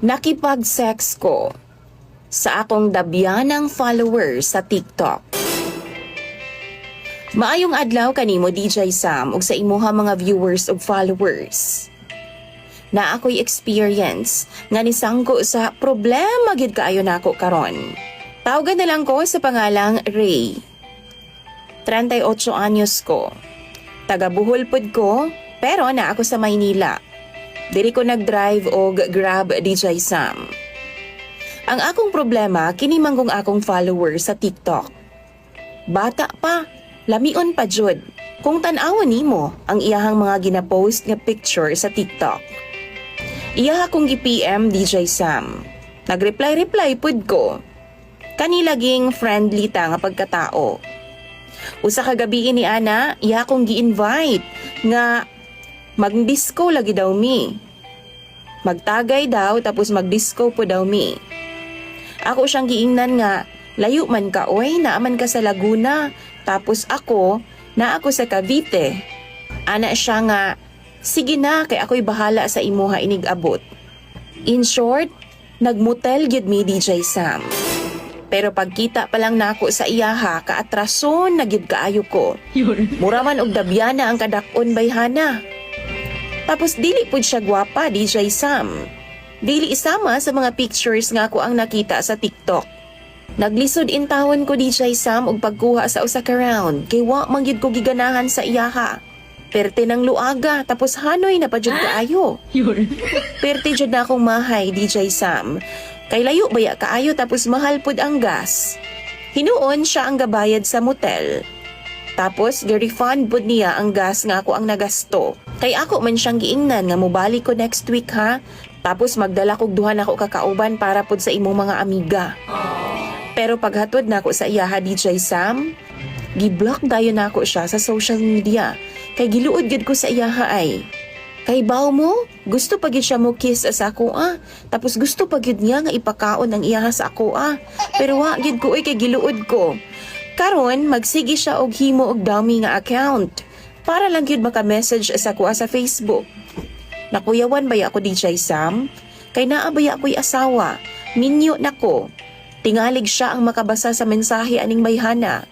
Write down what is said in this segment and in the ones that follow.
nakipag-sex ko sa akong dabyanang followers sa TikTok. Maayong adlaw kanimo DJ Sam ug sa imuha mga viewers ug followers. Na ako'y experience nga nisangko sa problema gid kaayo nako karon. Tawagan na lang ko sa pangalang Ray. 38 anyos ko. Taga Bohol pod ko, pero na ako sa Maynila. Diri ko nag-drive og Grab DJ Sam. Ang akong problema, kini manggong akong followers sa TikTok. Bata pa, lamion pa jud. Kung tan-awon nimo ang iyahang mga gina-post nga picture sa TikTok. Iyaha kong gi-PM DJ Sam. Nag-reply pud ko. Kanilaging friendly ta nga pagkatao. Usa ka gabi ni ana, iyaha kong gi-invite nga mag-disco lagi daw mi. Magtagay daw tapos mag-disco po daw mi. Ako siyang giingnan nga, layo man ka oy, naaman ka sa Laguna. Tapos ako sa Cavite. Ana siya nga, sige na kay ako'y bahala sa imuha inig abot. In short, nagmotel gyud mi DJ Sam. Pero pagkita pa lang nako sa iyaha, kaatrason na gyud kaayo ko. Mura man og dabyana ang kadakon bayhana. Tapos dili pud siya gwapa DJ Sam. Dili isama sa mga pictures nga ako ang nakita sa TikTok. Naglisod in tawon ko DJ Sam og pagkuha sa usa ka round kay wa man gyud ko giganahan sa iyaha. Perte ng luaga tapos hanoy na pa jud kaayo. Perte jud na akong mahay DJ Sam. Kay layo baya kaayo tapos mahal pud ang gas. Hinuon siya ang gabayad sa motel. Tapos gi-refund pud niya ang gas nga ako ang nagasto. Kay ako man siyang giingnan nga mobalik ko next week ha. Tapos magdala kog duha nako kakauban para pud sa imong mga amiga. Pero paghatod nako sa iyaha DJ Sam, gi-block dayon nako siya sa social media. Kay giluod gid ko sa iyaha ay. Kay baw mo, gusto pa gid siya mo kiss sa ako Tapos gusto pa gid niya nga ipakaon ang iyaha sa ako Pero wa gid ko kay giluod ko. Karon magsigi siya og himo og dummy nga account para lang gyud maka-message sa ako sa Facebook. Nakuyawan baya ako DJ Sam? Kay naa baya ako'y asawa. Minyo nako. Tingalig siya ang makabasa sa mensahe aning bayhana.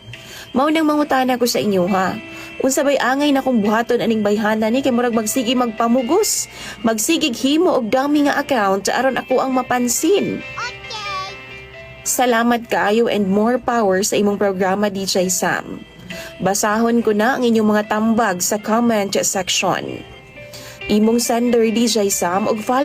Mao nang mangutana ko sa inyo ha. Unsa bay angay na kong buhaton aning bayhana ni kay murag magsigi magpamugos. Magsigig himo og dummy nga account aron ako ang mapansin. Salamat kaayo and more power sa imong programa DJ Sam. Basahon ko na ang inyong mga tambag sa comment section. Imong sender DJ Sam og follow